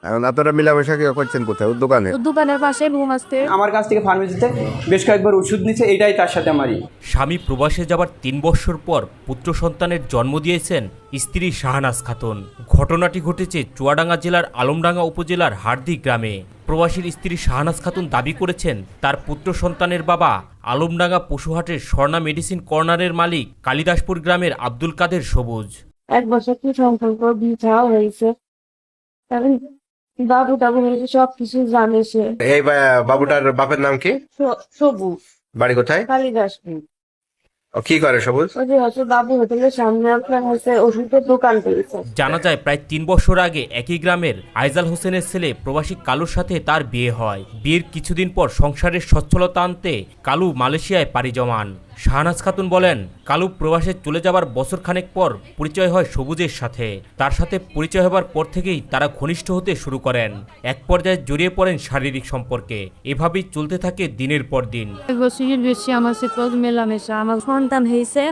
এখন আপনারা মিলামেশা কি করছেন কোথায়? ওর দোকানে? দোকানের পাশে রুম আসতে আমার কাছ থেকে ফার্মেসিতে বেশ কয়েকবার ওষুধ নিচ্ছে, এইটাই তার সাথে আমারই। স্বামী প্রবাসে যাবার 3 বছর পর পুত্র সন্তানের জন্ম দিয়েছেন স্ত্রী শাহনাজ খাতুন। ঘটনাটি ঘটেছে চুয়াডাঙ্গা জেলার আলমডাঙ্গা উপজেলার হারদি গ্রামে। প্রবাসীর স্ত্রী শাহনাজ খাতুন দাবি করেছেন তার পুত্র সন্তানের বাবা আলমডাঙ্গা পশুহাটের স্বর্ণা মেডিসিন কর্নারের মালিক কালিদাসপুর গ্রামের আব্দুল কাদের সবুজ। 1 বছর কি সম্পর্ক বিয়ে হয়েছে, বাবু টাবু হয়েছে, সবকিছু জানে সে। এই বাবুটার বাপের নাম কি? সবুজ। বাড়ি কোথায়? কালিদাসপুর। ও কি করে সবুজ? ওই যে হচ্ছে বাবু হোটেলের সামনে আপনার হচ্ছে ওষুধের দোকান করেছে। জানা যায় প্রায় 3 বছর আগে একই গ্রামের আইজাল হোসেনের ছেলে প্রবাসী কালুর সাথে তার বিয়ে হয়। বিয়ের কিছুদিন পর সংসারের সচ্ছলতা আনতে কালু মালয়েশিয়ায় পাড়ি জমান। শাহনাজ খাতুন বলেন, কালু প্রবাসে চলে যাবার বছরখানেক পর পরিচয় হয় সবুজের সাথে। তার সাথে পরিচয় হবার পর থেকেই তারা ঘনিষ্ঠ হতে শুরু করেন। এক পর্যায়ে জড়িয়ে পড়েন শারীরিক সম্পর্কে। এভাবেই চলতে থাকে দিনের পর দিন। 1 বছরের বেশি আমার সাথে মেলামেশা। আমার সন্তান হয়েছে,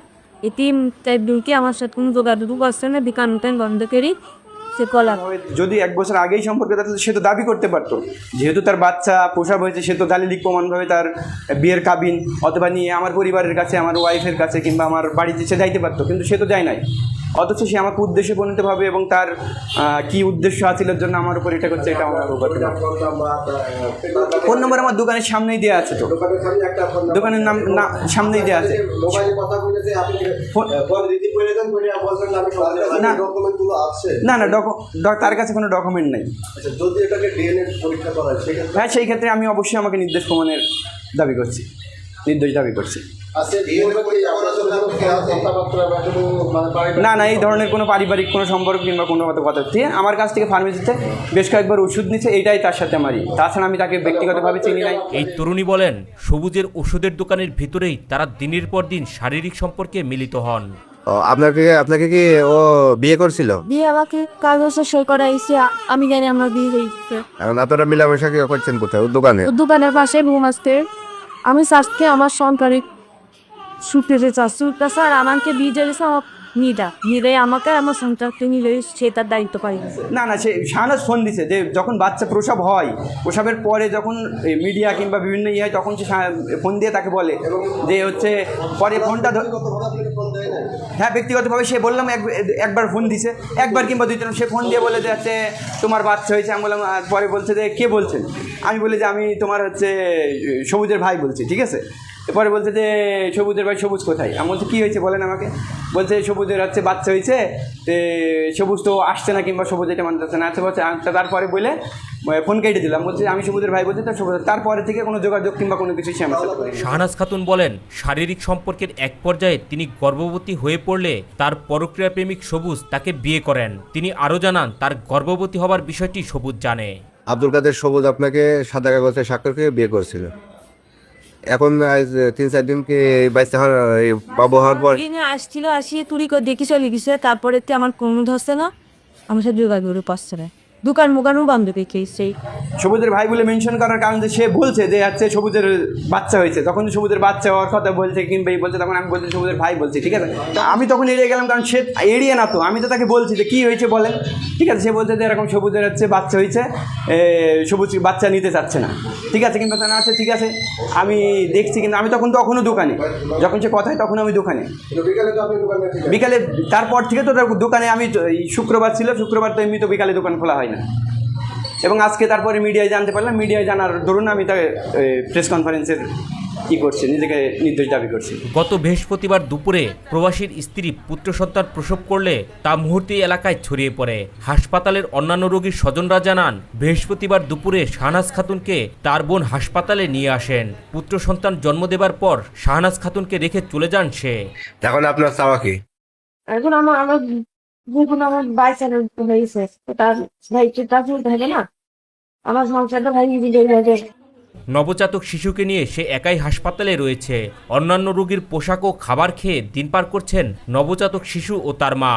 এটিম টাইপ দুটি আমার সাথে কোনো যোগাযোগ করছে না, দোকান বন্ধ করি সে কলা। যদি 1 বছর আগেই সম্পর্ক থাকতো সে তো দাবি করতে পারতো, যেহেতু তার বাচ্চা প্রসব হয়েছে, সে তো দালিলিক প্রমাণভাবে তার বিয়ের কাবিন অথবা নিয়ে আমার পরিবারের কাছে, আমার ওয়াইফের কাছে কিংবা আমার বাড়িতে সে যাইতে পারতো, কিন্তু সে তো যায় নাই। অথচ সে আমাকে উদ্দেশ্যে পরিণতভাবে এবং তার কি উদ্দেশ্য আছিল জন্য আমার উপর এটা করছে, এটা আমার অবগত না। ফোন নম্বর আমার দোকানের সামনেই দেওয়া আছে, তো দোকানের নাম সামনেই দেওয়া আছে। না না তার কাছে কোনো ডকুমেন্ট নেই। হ্যাঁ, সেই ক্ষেত্রে আমি অবশ্যই আমাকে নির্দোষ প্রমাণের দাবি করছি, নির্দোষ দাবি করছি। না না, এই ধরনের কোনো পারিবারিক কোনো সম্পর্ক কিংবা কোনো কথা দিয়ে আমার কাছ থেকে ফার্মেসিতে বেশ কয়েকবার ওষুধ নিচ্ছে, এইটাই তার সাথে আমারই। তাছাড়া আমি তাকে ব্যক্তিগতভাবে চিনি নাই। এই তরুণী বলেন, সবুজের ওষুধের দোকানের ভিতরেই তারা দিনের পর দিন শারীরিক সম্পর্কে মিলিত হন। আপনাকে কি ও বিয়ে করছিল? বিয়ে আমাকে কাগজে সই করাইছে, আমি জানি আমার বিয়ে হয়েছে। এখন আপনারা মিলামেশা কি করছেন কোথায়? ওর দোকানে? দোকানের পাশে রুম আসতে আমি চাষকে আমার সরকারি সুখেতে চাচ্ছি, স্যার আমাকে বিয়ে দিয়েছে নিলে আমাকে আমার সন্তানকে নিলে সে তার দায়িত্ব পাই। না না, সে শাহনাজ ফোন দিছে যে যখন বাচ্চা প্রসব হয়, প্রসবের পরে যখন মিডিয়া কিংবা বিভিন্ন ইয়ে হয়, তখন সে ফোন দিয়ে তাকে বলে যে হচ্ছে পরে ফোনটা। হ্যাঁ, ব্যক্তিগতভাবে সে বললাম একবার ফোন দিছে, একবার কিংবা 2-3 সে ফোন দিয়ে বলে যে হচ্ছে তোমার বাচ্চা হয়েছে। আমি বললাম, পরে বলছে যে কে বলছেন? আমি বলি যে আমি তোমার হচ্ছে সবুজের ভাই বলছি, ঠিক আছে। এরপরে বলছে যে সবুজের ভাই, সবুজ কোথায়? আমি বলছি কী হয়েছে বলেন আমাকে। বলছে সবুজের হচ্ছে বাচ্চা হয়েছে, তো সবুজ তো আসছে না কিংবা সবুজ এটা মানতেছে না। আচ্ছা বলছে, তারপরে বলে ফোন কেটে দিলাম। বলছে আমি সবুজের ভাই বলছি, তার সবুজ। তারপরে থেকে কোনো যোগাযোগ কিংবা কোনো কিছু সে আমার সাথে করেনি। শাহনাজ খাতুন বলেন, শারীরিক সম্পর্কের এক পর্যায়ে তিনি গর্ভবতী হয়ে পড়লে তার পরক্রিয়া প্রেমিক সবুজ তাকে বিয়ে করেন। তিনি আরও জানান, তার গর্ভবতী হবার বিষয়টি সবুজ জানে। আব্দুল কাদের সবুজ আপনাকে সাদা কাগজে স্বাক্ষর করে বিয়ে করেছিল। এখন 3-4 দিন কি বাইসে বাবু হওয়ার পর আসছিল, আসিয়ে তুলি করে দেখি চলে গেছে। তারপরে আমার কোনো ধরছে না, আমার সাথে যোগাযোগ পাচ্ছে না, দোকান মোকানও বন্ধ রেখে সেই। সবুজের ভাই বলে মেনশন করার কারণ যে সে বলছে যে হচ্ছে সবুজের বাচ্চা হয়েছে, তখন সবুজের বাচ্চা হওয়ার কথা বলছে কিংবা এই বলছে, তখন আমি বলছি সবুজের ভাই বলছি, ঠিক আছে। আমি তখন এড়িয়ে গেলাম, কারণ সে এড়িয়ে না, তো আমি তো তাকে বলছি যে কী হয়েছে বলেন, ঠিক আছে। সে বলছে যে এরকম সবুজের হচ্ছে বাচ্চা হয়েছে, সবুজ বাচ্চা নিতে চাচ্ছে না, ঠিক আছে। কিংবা না, আচ্ছা ঠিক আছে আমি দেখছি, কিন্তু আমি তখনও দোকানে, যখন সে কথায় তখন আমি দোকানে। বিকালে তারপর থেকে তো দোকানে আমি, শুক্রবার ছিল, শুক্রবার তো এমনি তো বিকালে দোকান খোলা হয় না। এবং আজকে তারপরে মিডিয়ায় জানতে পারলাম, মিডিয়ায় জানার দরুন আমি তাকে প্রেস কনফারেন্সের কি করছি, নিজেকে নির্দোষ দাবি করছি। গত বৃহস্পতিবার দুপুরে প্রবাসীর স্ত্রী পুত্র সন্তান প্রসব করলে তা মুহূর্তেই এলাকায় ছড়িয়ে পড়ে। হাসপাতালের অন্যান্য রোগীর স্বজনরা জানান, বৃহস্পতিবার দুপুরে শাহনাজ খাতুনকে তার বোন হাসপাতালে নিয়ে আসেন। পুত্র সন্তান জন্ম দেবার পর শাহনাজ খাতুনকে রেখে চলে যান সে। এখন আপনার চাওয়া কি? এখন আমার বাইচার হয়েছে, তার ভাই থাকে না, আমার সংসারটা ভাই নিজে। নবজাতক শিশুকে নিয়ে সে একাই হাসপাতালে রয়েছে। অন্যান্য রোগীর পোশাক ও খাবার খেয়ে দিন পার করছেন নবজাতক শিশু ও তার মা।